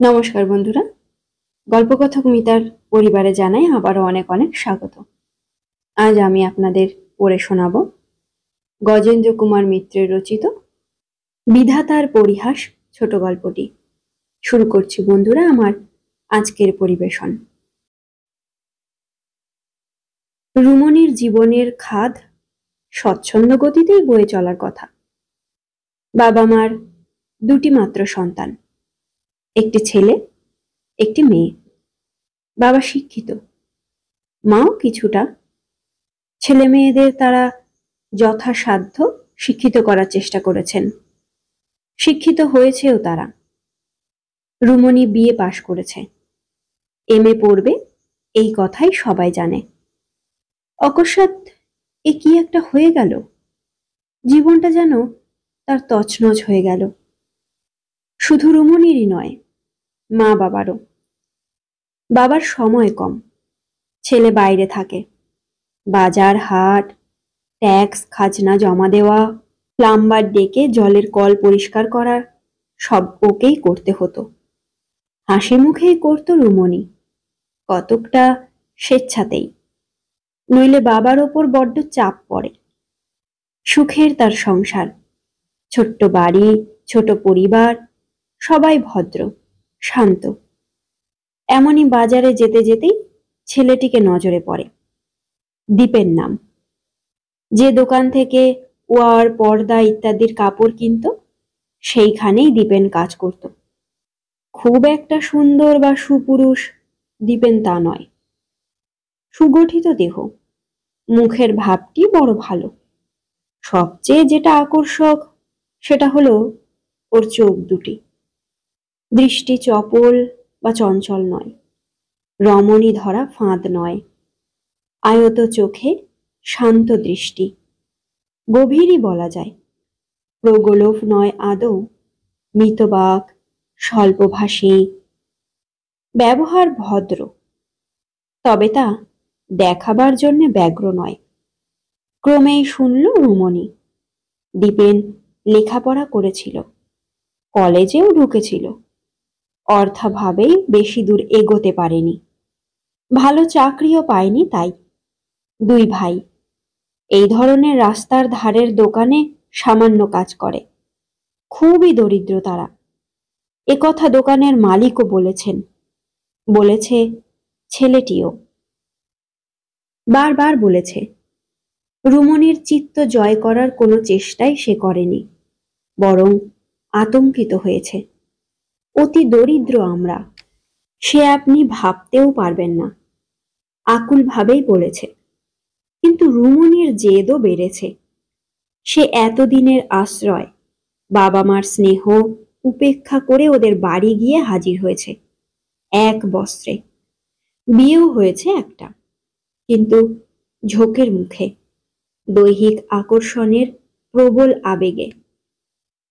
নমস্কার বন্ধুরা, গল্পকথক মিতার পরিবারে জানাই আবারও অনেক অনেক স্বাগত। আজ আমি আপনাদের পড়ে শোনাব গজেন্দ্র কুমার মিত্রের রচিত বিধাতার পরিহাস ছোট গল্পটি। শুরু করছি বন্ধুরা আমার আজকের পরিবেশন। রুমনির জীবনের খাদ স্বচ্ছন্দ গতিতেই বয়ে চলার কথা। বাবা মার দুটি মাত্র সন্তান, একটি ছেলে একটি মেয়ে। বাবা শিক্ষিত, মাও কিছুটা। ছেলে মেয়েদের তারা যথাসাধ্য শিক্ষিত করার চেষ্টা করেছেন, শিক্ষিত হয়েছেও তারা। রুমনি বিএ পাশ করেছে, এমএ পড়বে, এই কথাই সবাই জানে। অকস্মাৎ এ কি একটা হয়ে গেল, জীবনটা যেন তার তছনছ হয়ে গেল। শুধু রুমনিরই নয়, মা বাবারও। বাবার সময় কম, ছেলে বাইরে থাকে, বাজার হাট, ট্যাক্স খাজনা জমা দেওয়া, প্লাম্বার ডেকে জলের কল পরিষ্কার করা, সব ওকেই করতে হতো। হাসি মুখেই করত রুমনি, কতকটা স্বেচ্ছাতেই, নইলে বাবার ওপর বড্ড চাপ পড়ে। সুখের তার সংসার, ছোট্ট বাড়ি, ছোট পরিবার, সবাই ভদ্র শান্ত। এমনই বাজারে যেতে যেতেই ছেলেটিকে নজরে পড়ে। দীপের নাম। যে দোকান থেকে ওয়ার পর্দা ইত্যাদির কাপড় কিনত, সেইখানেই দীপেন কাজ করত। খুব একটা সুন্দর বা সুপুরুষ দীপেন তা নয়, সুগঠিত দেহ, মুখের ভাবটি বড় ভালো। সবচেয়ে যেটা আকর্ষক সেটা হলো ওর চোখ দুটি। দৃষ্টি চপল বা চঞ্চল নয়, রমণী ধরা ফাঁদ নয়, আয়ত চোখে শান্ত দৃষ্টি, গভীরই বলা যায়। প্রগলোভ নয় আদৌ, মিতবাক, স্বল্পভাষী, ব্যবহার ভদ্র, তবে তা দেখাবার জন্যে ব্যগ্র নয়। ক্রমেই শুনল রুমনি, দীপেন লেখাপড়া করেছিল, কলেজেও ঢুকেছিল, অর্থাভাবেই বেশি দূর এগোতে পারেনি, ভালো চাকরিও পায়নি। তাই দুই ভাই এই ধরনের রাস্তার ধারের দোকানে সামান্য কাজ করে, খুবই দরিদ্র তারা। একথা দোকানের মালিকও বলেছেন, বলেছে ছেলেটিও, বারবার বলেছে। রুমনির চিত্ত জয় করার কোনো চেষ্টাই সে করেনি, বরং আতঙ্কিত হয়েছে। অতি দরিদ্র আমরা, সে আপনি ভাবতেও পারবেন না, আকুল ভাবেই বলেছে। কিন্তু রুমনির জেদও বেড়েছে। সে এতদিনের আশ্রয়, বাবা মার স্নেহ উপেক্ষা করে ওদের বাড়ি গিয়ে হাজির হয়েছে এক বস্ত্রে। বিয়েও হয়েছে একটা, কিন্তু ঝোঁকের মুখে, দৈহিক আকর্ষণের প্রবল আবেগে।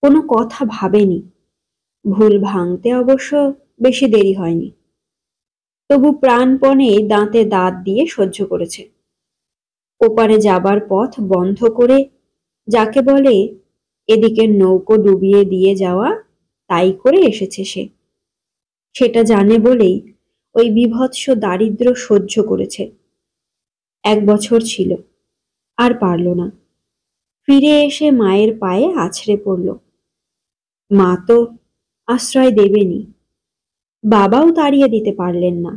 কোনো কথা ভাবেনি। ভুল ভাঙতে অবশ্য বেশি দেরি হয়নি, তবু প্রাণপণে দাঁতে দাঁত দিয়ে সহ্য করেছে। ওপারে যাবার পথ বন্ধ করে, যাকে বলে এদিকে নৌকো ডুবিয়ে দিয়ে যাওয়া, তাই করে এসেছে সে। সেটা জানে বলেই ওই বীভৎস দারিদ্র্য সহ্য করেছে। 1 বছর ছিল, আর পারল না। ফিরে এসে মায়ের পায়ে আছড়ে পড়ল। মা তো আশ্রয় দেবেনি, বাবাও তাড়িয়ে দিতে পারলেন না,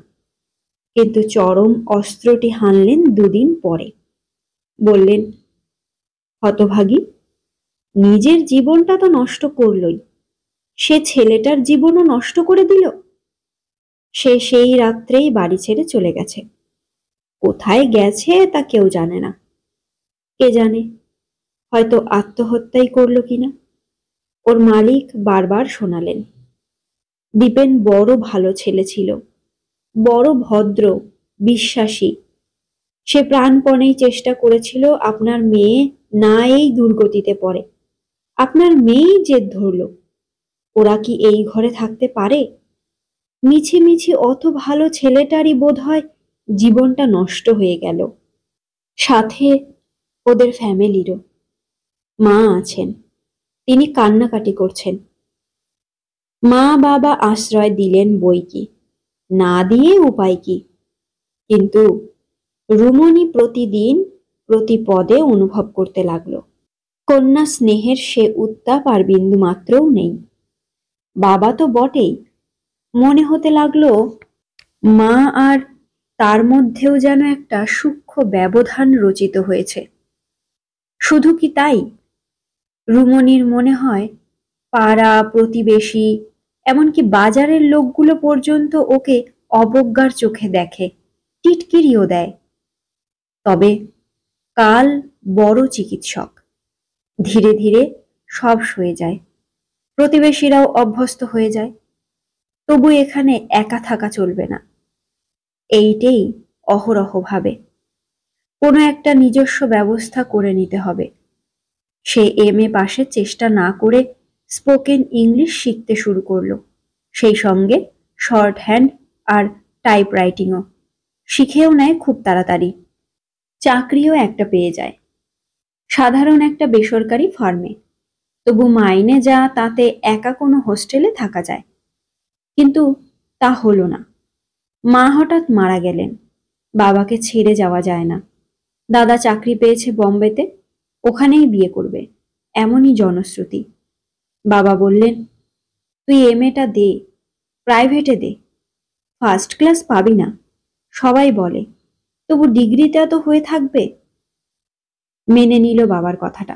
কিন্তু চরম অস্ত্রটি হানলেন 2 দিন পরে। বললেন, হতভাগী, নিজের জীবনটা তো নষ্ট করলই, সে ছেলেটার জীবনও নষ্ট করে দিল। সে সেই রাত্রেই বাড়ি ছেড়ে চলে গেছে। কোথায় গেছে তা কেউ জানে না। কে জানে, হয়তো আত্মহত্যাই করল কিনা। ওর মালিক বারবার শোনালেন। দীপেন বড় ভালো ছেলে ছিল, বড় ভদ্র, বিশ্বাসী। সে প্রাণপণেই চেষ্টা করেছিল আপনার মেয়ে না এই দুর্গতিতে পড়ে। আপনার মেয়েই জেদ ধরল, ওরা কি এই ঘরে থাকতে পারে? মিছি মিছি অত ভালো ছেলেটারই বোধ হয় জীবনটা নষ্ট হয়ে গেল। সাথে ওদের ফ্যামিলিরও। মা আছেন, তিনি কান্নাকাটি করছেন। মা বাবা আশ্রয় দিলেন বই কি, না দিয়ে উপায় কি। কিন্তু রুমনি প্রতিদিন প্রতি পদে অনুভব করতে লাগলো কন্যা স্নেহের সে উত্তাপ আর বিন্দু মাত্রও নেই। বাবা তো বটেই, মনে হতে লাগলো মা আর তার মধ্যেও যেন একটা সূক্ষ্ম ব্যবধান রচিত হয়েছে। শুধু কি তাই, রুমনির মনে হয় পাড়া প্রতিবেশী এমনকি বাজারের লোকগুলো পর্যন্ত ওকে অবজ্ঞার চোখে দেখে, টিটকিরিও দেয়। তবে কাল বড় চিকিৎসক, ধীরে ধীরে সব সয়ে যায়, প্রতিবেশীরাও অভ্যস্ত হয়ে যায়। তবু এখানে একা থাকা চলবে না, এইটেই অহরহ ভাবে। কোনো একটা নিজস্ব ব্যবস্থা করে নিতে হবে। সে এমএ পাশের চেষ্টা না করে স্পোকেন ইংলিশ শিখতে শুরু করলো, সেই সঙ্গে শর্ট হ্যান্ড আর টাইপ রাইটিংও শিখেও নেয় খুব তাড়াতাড়ি। চাকরিও একটা পেয়ে যায়, সাধারণ একটা বেসরকারি ফার্মে। তবু মাইনে যা তাতে একা কোনো হোস্টেলে থাকা যায়। কিন্তু তা হলো না। মা হঠাৎ মারা গেলেন, বাবাকে ছেড়ে যাওয়া যায় না। দাদা চাকরি পেয়েছে বম্বেতে, ওখানেই বিয়ে করবে, এমনই জনশ্রুতি। বাবা বললেন, তুই এমএটা দে, প্রাইভেটে দে, ফার্স্ট ক্লাস পাবি না সবাই বলে, তবু ডিগ্রিটা তো হয়ে থাকবে। মেনে নিল বাবার কথাটা।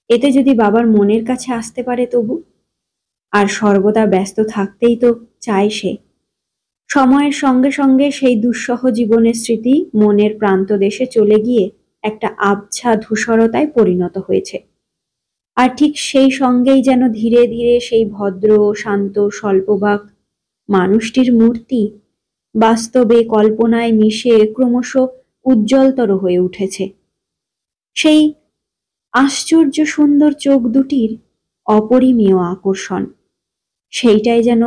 এতে যদি বাবার মনের কাছে আসতে পারে তবু। আর সর্বদা ব্যস্ত থাকতেই তো চায় সে। সময়ের সঙ্গে সঙ্গে সেই দুঃসহ জীবনের স্মৃতি মনের প্রান্তদেশে চলে গিয়ে একটা আবছা ধূসরতায় পরিণত হয়েছে। আর ঠিক সেই সঙ্গেই যেন ধীরে ধীরে সেই ভদ্র শান্ত স্বল্পবাক মানুষটির মূর্তি বাস্তবে কল্পনায় মিশে ক্রমশ উজ্জ্বলতর হয়ে উঠেছে। সেই আশ্চর্য সুন্দর চোখ দুটির অপরিমেয় আকর্ষণ, সেইটাই যেন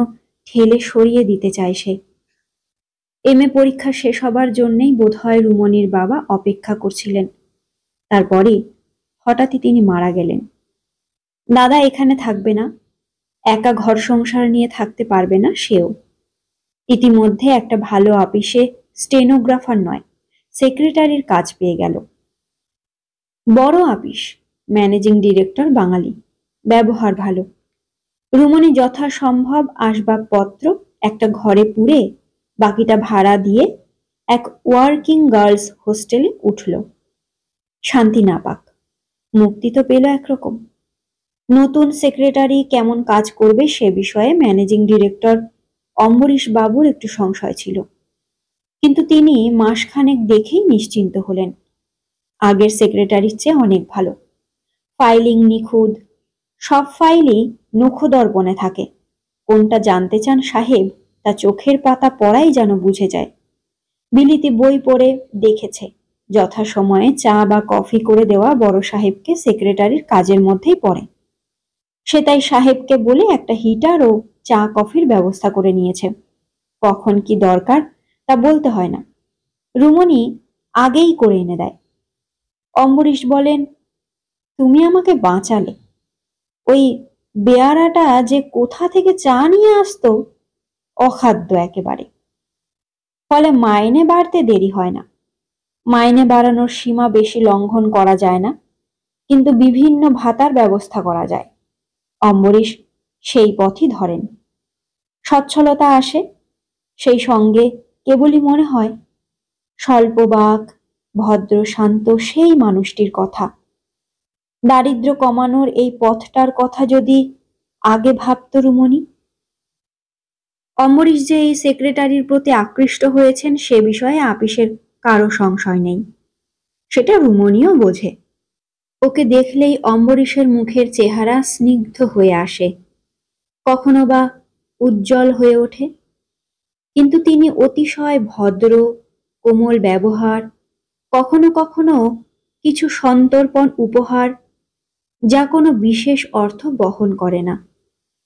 ঠেলে সরিয়ে দিতে চায় সে। এমএ পরীক্ষা শেষ হবার জন্যেই বোধহয় রুমনির বাবা অপেক্ষা করছিলেন। তারপরে হঠাৎই তিনি মারা গেলেন। দাদা এখানে থাকবে না, একা ঘর সংসার নিয়ে থাকতে পারবে না সেও। ইতিমধ্যে একটা ভালো অফিসে স্টেনোগ্রাফার নয়, সেক্রেটারির কাজ পেয়ে গেল। বড় অফিস, ম্যানেজিং ডিরেক্টর বাঙালি, ব্যবহার ভালো। রুমনি যথাসম্ভব আসবাবপত্র একটা ঘরে পুরে বাকিটা ভাড়া দিয়ে এক ওয়ার্কিং গার্লস হোস্টেলে উঠল। শান্তি না পাক, মুক্তি তো পেল একরকম। নতুন সেক্রেটারি কেমন কাজ করবে সে বিষয়ে ম্যানেজিং ডিরেক্টর অম্বরীশ বাবুর একটু সংশয় ছিল, কিন্তু তিনি মাসখানেক দেখেই নিশ্চিন্ত হলেন। আগের সেক্রেটারির চেয়ে অনেক ভালো। ফাইলিং নিখুঁত, সব ফাইলই নখদর্পণে থাকে। কোনটা জানতে চান সাহেব তা চোখের পাতা পড়াই যেন বুঝে যায়। বিলিতি বই পড়ে দেখেছে যথাসময়ে চা বা কফি করে দেওয়া বড় সাহেবকে সেক্রেটারির কাজের মধ্যেই পড়ে। সে তাই সাহেবকে বলে একটা হিটার ও চা কফির ব্যবস্থা করে নিয়েছে। কখন কি দরকার তা বলতে হয় না, রুমনি আগেই করে এনে দেয়। অম্বরীশ বলেন, তুমি আমাকে বাঁচালে। ওই বেয়ারাটা যে কোথা থেকে চা নিয়ে আসতো, অখাদ্য একেবারে। ফলে মাইনে বাড়তে দেরি হয় না। মাইনে বাড়ানোর সীমা বেশি লঙ্ঘন করা যায় না, কিন্তু বিভিন্ন ভাতার ব্যবস্থা করা যায়। অম্বরীশ সেই পথই ধরেন। সচ্ছলতা আসে, সেই সঙ্গে কেবলই মনে হয় স্বল্পবাক ভদ্র শান্ত সেই মানুষটির কথা। দারিদ্র্য কমানোর এই পথটার কথা যদি আগে ভাবত রুমনি। অম্বরীশ যে এই সেক্রেটারির প্রতি আকৃষ্ট হয়েছেন সে বিষয়ে আপিসের কারো সংশয় নেই, সেটা রুমনিও বোঝে। ওকে দেখলেই অম্বরীশের মুখের চেহারা স্নিগ্ধ হয়ে আসে, কখনো বা উজ্জ্বল হয়ে ওঠে। কিন্তু তিনি অতিশয় ভদ্র, কোমল ব্যবহার, কখনো কখনো কিছু সন্তর্পণ উপহার, যা কোনো বিশেষ অর্থ বহন করে না।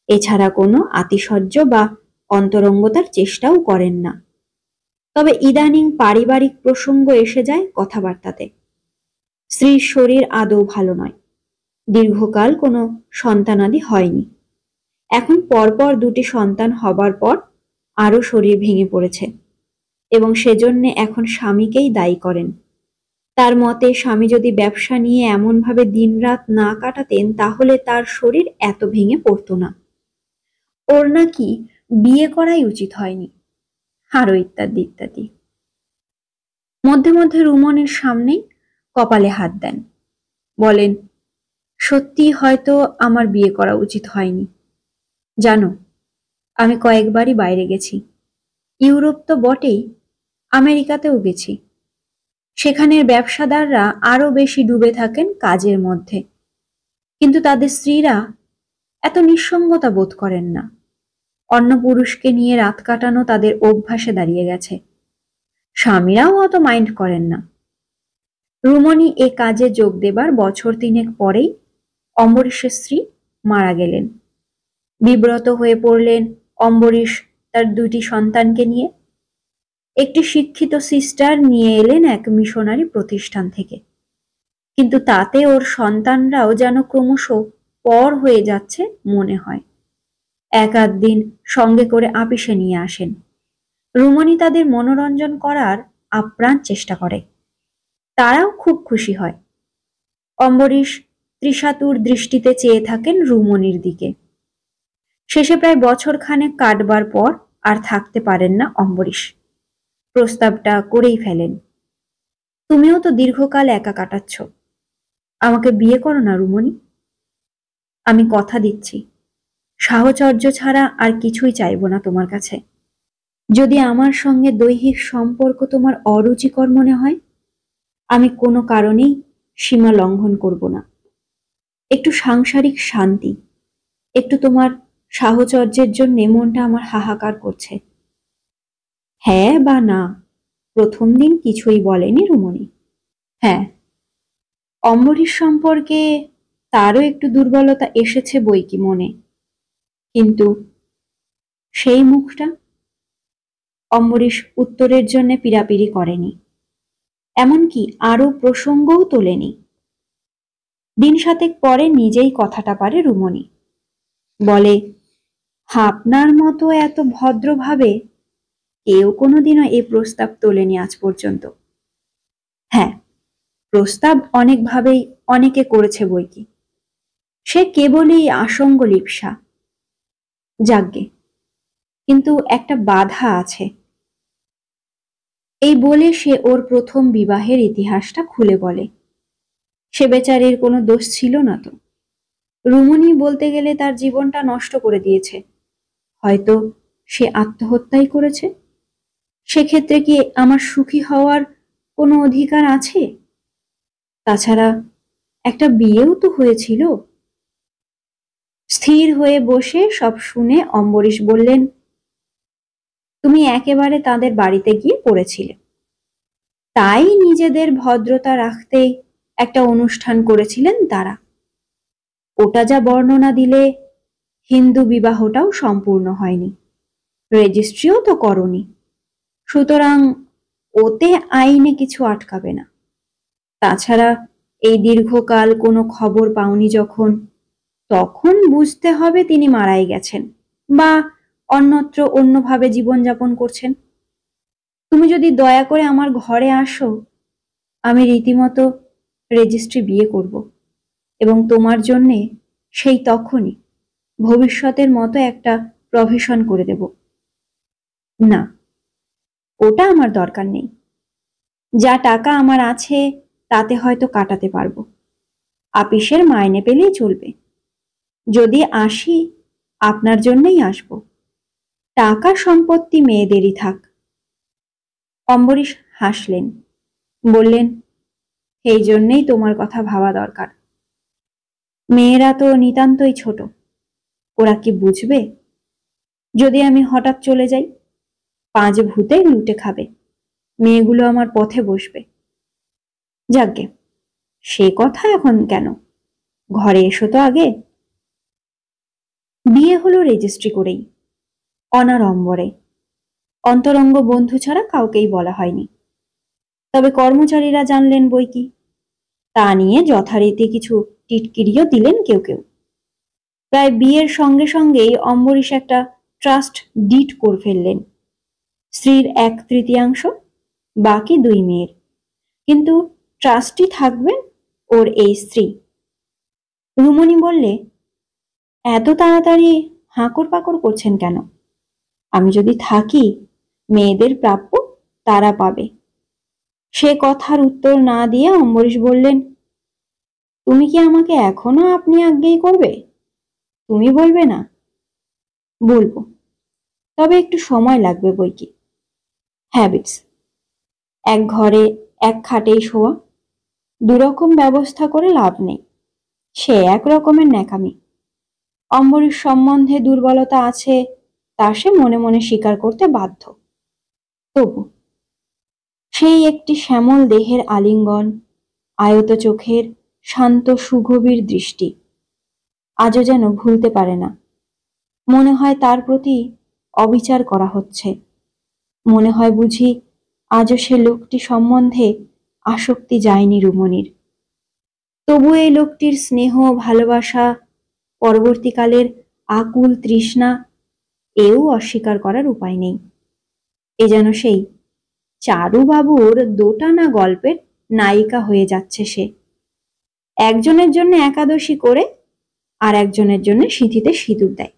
এছাড়া কোনো আতিশয্য বা অন্তরঙ্গতার চেষ্টাও করেন না। তবে ইদানিং পারিবারিক প্রসঙ্গ এসে যায় কথাবার্তাতে। স্ত্রীর শরীর আদৌ ভালো নয়, দীর্ঘকাল কোনো সন্তানাদি হয়নি। এখন পরপর দুটি সন্তান হবার পর আরো শরীর ভেঙে পড়েছে এবং সেজন্যে এখন স্বামীকেই দায়ী করেন। তার মতে স্বামী যদি ব্যবসা নিয়ে এমনভাবে দিনরাত না কাটাতেন তাহলে তার শরীর এত ভেঙে পড়তো না। ওর নাকি বিয়ে করাই উচিত হয়নি, আরো ইত্যাদি ইত্যাদি। মধ্যে মধ্যে রুমনের সামনেই কপালে হাত দেন, বলেন, সত্যি হয়তো আমার বিয়ে করা উচিত হয়নি। জানো, আমি কয়েকবারই বাইরে গেছি, ইউরোপ তো বটেই, আমেরিকাতেও গেছি। সেখানের ব্যবসাদাররা আরো বেশি ডুবে থাকেন কাজের মধ্যে, কিন্তু তাদের স্ত্রীরা এত নিঃসঙ্গতা বোধ করেন না। অন্য পুরুষকে নিয়ে রাত কাটানো তাদের অভ্যাসে দাঁড়িয়ে গেছে। স্বামীরাও অত মাইন্ড করেন না। রুমনি এ কাজে যোগ দেবার বছর তিনেক পরেই অম্বরীশের স্ত্রী মারা গেলেন। বিব্রত হয়ে পড়লেন অম্বরীশ তার দুটি সন্তানকে নিয়ে। একটি শিক্ষিত সিস্টার নিয়ে এলেন এক মিশনারি প্রতিষ্ঠান থেকে, কিন্তু তাতে ওর সন্তানরাও যেন ক্রমশ পর হয়ে যাচ্ছে মনে হয়। এক আধ দিন সঙ্গে করে আপিসে নিয়ে আসেন। রুমনি তাদের মনোরঞ্জন করার আপ্রাণ চেষ্টা করে, তারাও খুব খুশি হয়। অম্বরীশ তৃষাতুর দৃষ্টিতে চেয়ে থাকেন রুমনির দিকে। শেষে প্রায় বছর খানেক কাটবার পর আর থাকতে পারেন না অম্বরীশ, প্রস্তাবটা করেই ফেলেন। তুমিও তো দীর্ঘকাল একা কাটাচ্ছ, আমাকে বিয়ে করো না রুমনি। আমি কথা দিচ্ছি, সাহচর্য ছাড়া আর কিছুই চাইব না তোমার কাছে। যদি আমার সঙ্গে দৈহিক সম্পর্ক তোমার অরুচিকর মনে হয়, আমি কোনো কারণেই সীমা লঙ্ঘন করব না। একটু সাংসারিক শান্তি, একটু তোমার সাহচর্যের জন্য মনটা আমার হাহাকার করছে। হ্যাঁ বা না, প্রথম দিন কিছুই বলেনি রুমনি। হ্যাঁ, অম্বরীশ সম্পর্কে তারও একটু দুর্বলতা এসেছে বই কি মনে, কিন্তু সেই মুখটা। অম্বরীশ উত্তরের জন্য পীড়াপিড়ি করেনি, এমনকি আরো প্রসঙ্গও তোলেনি। দিন সাতেক পরে নিজেই কথাটা পারে রুমনি। বলে, আপনার মতো এত ভদ্রভাবে কেউ কোনোদিনও এই প্রস্তাব তোলেনি আজ পর্যন্ত। হ্যাঁ, প্রস্তাব অনেকভাবেই অনেকে করেছে বই কি, সে কেবলই আসঙ্গ লিপ্সা। যাগ্গে, কিন্তু একটা বাধা আছে। এই বলে সে ওর প্রথম বিবাহের ইতিহাসটা খুলে বলে। সে বেচারির কোনো দোষ ছিল না তো। রুমনি বলতে গেলে তার জীবনটা নষ্ট করে দিয়েছে, হয়তো সে আত্মহত্যাই করেছে। সেক্ষেত্রে কি আমার সুখী হওয়ার কোনো অধিকার আছে? তাছাড়া একটা বিয়েও তো হয়েছিল। স্থির হয়ে বসে সব শুনে অম্বরীশ বললেন, তুমি একেবারে তাদের বাড়িতে গিয়ে পড়েছিলে, তাই নিজেদের ভদ্রতা রাখতেই একটা অনুষ্ঠান করেছিলেন তারা। ওটা যা বর্ণনা দিলে, হিন্দু বিবাহটাও সম্পূর্ণ হয়নি, রেজিস্ট্রিও তো করনি, সুতরাং ওতে আইনে কিছু আটকাবে না। তাছাড়া এই দীর্ঘকাল কোনো খবর পাওনি যখন, তখন বুঝতে হবে তিনি মারাই গেছেন বা অন্যত্র অন্যভাবে জীবনযাপন করছেন। তুমি যদি দয়া করে আমার ঘরে আসো, আমি রীতিমতো রেজিস্ট্রি বিয়ে করব এবং তোমার জন্যে সেই তখনই ভবিষ্যতের মতো একটা প্রভিশন করে দেব। না, ওটা আমার দরকার নেই। যা টাকা আমার আছে তাতে হয়তো কাটাতে পারবো, আপিসের মাইনে পেলেই চলবে। যদি আসি, আপনার জন্যই আসব, টাকা সম্পত্তি মেয়েদেরই থাক। অম্বরীশ হাসলেন, বললেন, এই জন্যেই তোমার কথা ভাবা দরকার। মেয়েরা তো নিতান্তই ছোট, ওরা কি বুঝবে? যদি আমি হঠাৎ চলে যাই, 5 ভূতে লুটে খাবে, মেয়েগুলো আমার পথে বসবে। যাগ্গে, সে কথা এখন কেন, ঘরে এসো তো আগে। বিয়ে হলো রেজিস্ট্রি করেই, অনাড়ম্বরে, অন্তরঙ্গ বন্ধু ছাড়া কাউকেই বলা হয়নি। তবে কর্মচারীরা জানলেন বই কি, তা নিয়ে যথারীতি কিছু টিটকিরিও দিলেন কেউ কেউ। প্রায় বিয়ের সঙ্গে সঙ্গেই অম্বরীশ একটা ট্রাস্ট ডিড করে ফেললেন। স্ত্রীর 1/3, বাকি 2 মেয়ের, কিন্তু ট্রাস্টি থাকবেন ওর এই স্ত্রী। রুমনি বললে, এত তাড়াতাড়ি হাঁকর পাকর করছেন কেন? আমি যদি থাকি মেয়েদের প্রাপ্য তারা পাবে। সে কথার উত্তর না দিয়ে অম্বরীশ বললেন, তুমি কি আমাকে এখনো আপনি আজ্ঞেই করবে? তুমি বলবে না? বলবো, তবে একটু সময় লাগবে বইকি। হ্যাবিটস, এক ঘরে এক খাটেই শোয়া, দুরকম ব্যবস্থা করে লাভ নেই, সে এক রকমের ন্যাকামি। অম্বরীশ সম্বন্ধে দুর্বলতা আছে তা সে মনে মনে স্বীকার করতে বাধ্য। তবু সেই একটি শ্যামল দেহের আলিঙ্গন, আয়ত চোখের শান্ত সুগভীর দৃষ্টি আজও যেন ভুলতে পারে না। মনে হয় তার প্রতি অবিচার করা হচ্ছে। মনে হয় বুঝি আজও সে লোকটি সম্বন্ধে আসক্তি যায়নি রুমনির। তবু এই লোকটির স্নেহ, ভালোবাসা, পরবর্তীকালের আকুল তৃষ্ণা, এও অস্বীকার করার উপায় নেই। এ যেন সেই চারুবাবুর দোটানা গল্পের নায়িকা হয়ে যাচ্ছে সে। একজনের জন্য একাদশী করে আর একজনের জন্য সিঁথিতে সিঁদুর দেয়।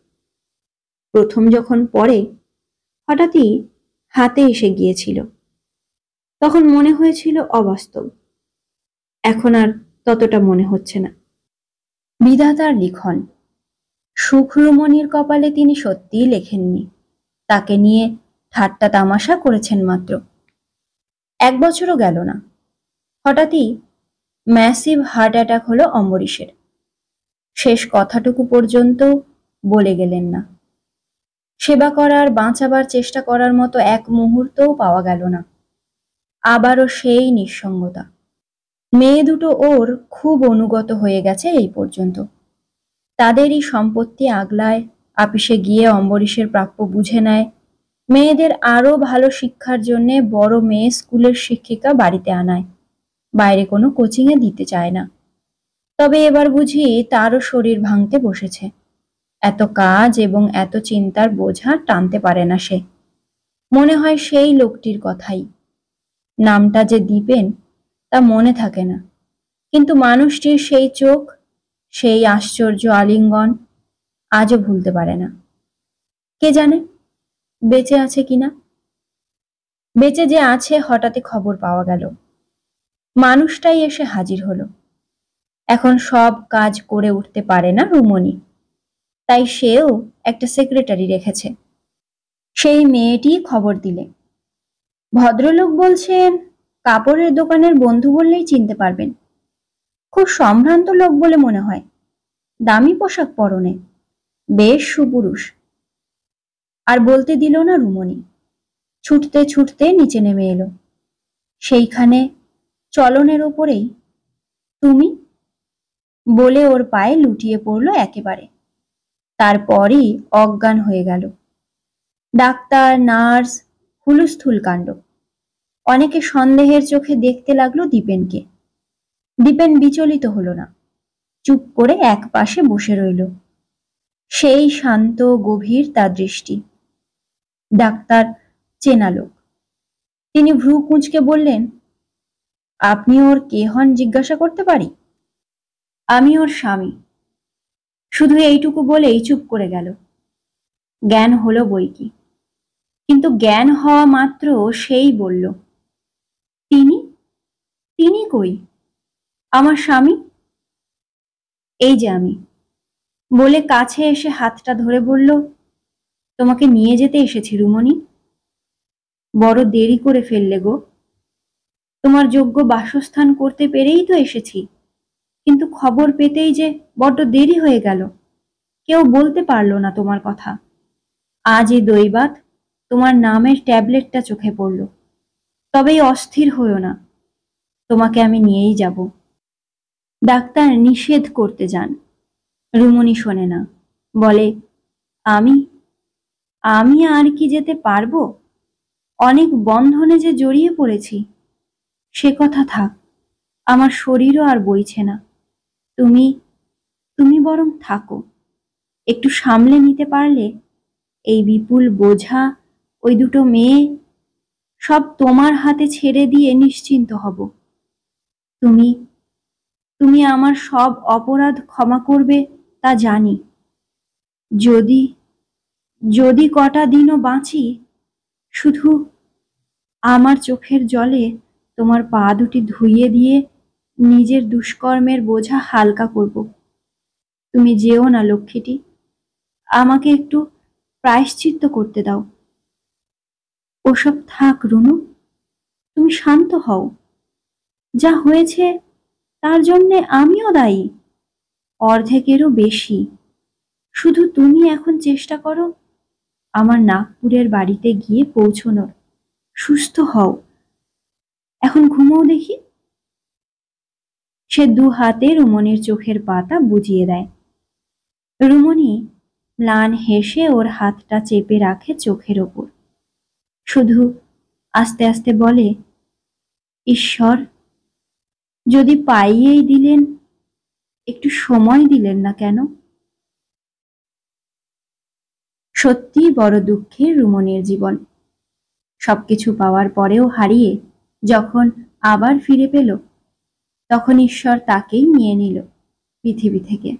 প্রথম যখন পড়ে হঠাৎই হাতে এসে গিয়েছিল, তখন মনে হয়েছিল অবাস্তব। এখন আর ততটা মনে হচ্ছে না। বিধাতার লিখন। সুখ রুমনির কপালে তিনি সত্যিই লেখেননি, তাকে নিয়ে ঠাট্টা তামাশা করেছেন মাত্র। 1 বছরও গেল না, হঠাৎই ম্যাসিভ হার্ট অ্যাটাক হলো অম্বরীশের। শেষ কথাটুকু পর্যন্ত বলে গেলেন না। সেবা করার, বাঁচাবার চেষ্টা করার মতো এক মুহূর্তও পাওয়া গেল না। আবারও সেই নিঃসঙ্গতা। মেয়ে দুটো ওর খুব অনুগত হয়ে গেছে এই পর্যন্ত। তাদেরই সম্পত্তি আগলায়, আপিসে গিয়ে অম্বরীশের প্রাপ্য বুঝে নেয়, মেয়েদের আরো ভালো শিক্ষার জন্য বড় মেয়ে স্কুলের শিক্ষিকা বাড়িতে আনায়, বাইরে কোনো কোচিংয়ে দিতে চায় না। তবে এবার বুঝি তারও শরীর ভাঙতে বসেছে। এত কাজ এবং এত চিন্তার বোঝা টানতে পারে না সে। মনে হয় সেই লোকটির কথাই। নামটা যে দীপেন তা মনে থাকে না, কিন্তু মানুষটির সেই চোখ, সেই আশ্চর্য আলিঙ্গন আজও ভুলতে পারে না। কে জানে বেঁচে আছে কিনা। বেঁচে যে আছে হঠাৎই খবর পাওয়া গেল। মানুষটাই এসে হাজির হলো। এখন সব কাজ করে উঠতে পারে না রুমনি, তাই সেও একটা সেক্রেটারি রেখেছে। সেই মেয়েটি খবর দিলে, ভদ্রলোক বলছেন কাপড়ের দোকানের বন্ধু বললেই চিনতে পারবেন। খুব সম্ভ্রান্ত লোক বলে মনে হয়, দামি পোশাক পরনে, বেশ সুপুরুষ। আর বলতে দিল না রুমনি, ছুটতে ছুটতে নিচে নেমে এলো। সেইখানে চলনের ওপরেই তুমি বলে ওর পায়ে লুটিয়ে পড়ল একেবারে। তারপরই অজ্ঞান হয়ে গেল। ডাক্তার, নার্স, হুলুস্থুল কাণ্ড। অনেকে সন্দেহের চোখে দেখতে লাগলো দীপেনকে। দীপেন বিচলিত হলো না, চুপ করে এক পাশে বসে রইল। সেই শান্ত গভীর তার দৃষ্টি। ডাক্তার চেনা লোক। তিনি ভ্রু কুঁচকে বললেন, আপনি ওর কে হন জিজ্ঞাসা করতে পারি? আমি ওর স্বামী। শুধু এইটুকু বলেই চুপ করে গেল। জ্ঞান হলো বইকি, কিন্তু জ্ঞান হওয়া মাত্র সেই বলল, তিনি তিনি কই? আমার স্বামী? এই যে আমি, বলে কাছে এসে হাতটা ধরে বলল, তোমাকে নিয়ে যেতে এসেছি রুমনি। বড় দেরি করে ফেললে গো। তোমার যোগ্য বাসস্থান করতে পেরেই তো এসেছি, কিন্তু খবর পেতেই যে বড্ড দেরি হয়ে গেল। কেউ বলতে পারলো না তোমার কথা। আজ এই দৈবাত তোমার নামের ট্যাবলেটটা চোখে পড়ল। তবেই অস্থির হইও না, তোমাকে আমি নিয়েই যাব। ডাক্তার নিষেধ করতে যান, রুমনি শোনে না, বলে, আমি আমি আর কি যেতে পারবো? অনেক বন্ধনে যে জড়িয়ে পড়েছি। সে কথা থাক, আমার শরীরও আর বইছে না। তুমি তুমি বরং থাকো। একটু সামলে নিতে পারলে এই বিপুল বোঝা, ওই দুটো মেয়ে, সব তোমার হাতে ছেড়ে দিয়ে নিশ্চিন্ত হব। তুমি তুমি আমার সব অপরাধ ক্ষমা করবে তা জানি। যদি যদি কটা দিনও বাঁচি, শুধু আমার চোখের জলে তোমার পা দুটি ধুইয়ে দিয়ে নিজের দুষ্কর্মের বোঝা হালকা করব। তুমি যেও না লক্ষ্মীটি, আমাকে একটু প্রায়শ্চিত্ত করতে দাও। ওসব থাক রুনু, তুমি শান্ত হও। যা হয়েছে তার জন্যে আমিও দায়ী, অর্ধেকেরও বেশি। শুধু তুমি এখন চেষ্টা করো আমার নাগপুরের বাড়িতে গিয়ে পৌঁছনোর। সুস্থ হও, এখন ঘুমোও দেখি। সে দু হাতে রুমনির চোখের পাতা বুজিয়ে দেয়। রুমনি ম্লান হেসে ওর হাতটা চেপে রাখে চোখের ওপর, শুধু আস্তে আস্তে বলে, ঈশ্বর, যদি পাইয়েই দিলেন, একটু সময় দিলেন না কেন? সত্যি বড় দুঃখের রুমনির জীবন। সবকিছু পাওয়ার পরেও হারিয়ে যখন আবার ফিরে পেল, তখন ঈশ্বর তাকেই নিয়ে নিল পৃথিবী থেকে।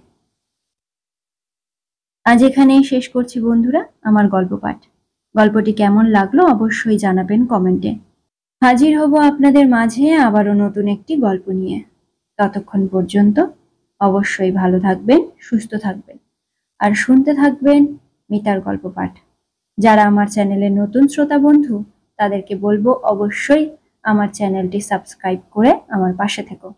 আজ এখানেই শেষ করছি বন্ধুরা আমার গল্প পাঠ। গল্পটি কেমন লাগলো অবশ্যই জানাবেন কমেন্টে। হাজির হব আপনাদের মাঝে আবারও নতুন একটি গল্প নিয়ে। ততক্ষণ পর্যন্ত অবশ্যই ভালো থাকবেন, সুস্থ থাকবেন আর শুনতে থাকবেন মিতার গল্প পাঠ। যারা আমার চ্যানেলের নতুন শ্রোতা বন্ধু, তাদেরকে বলবো অবশ্যই আমার চ্যানেলটি সাবস্ক্রাইব করে আমার পাশে থেকো।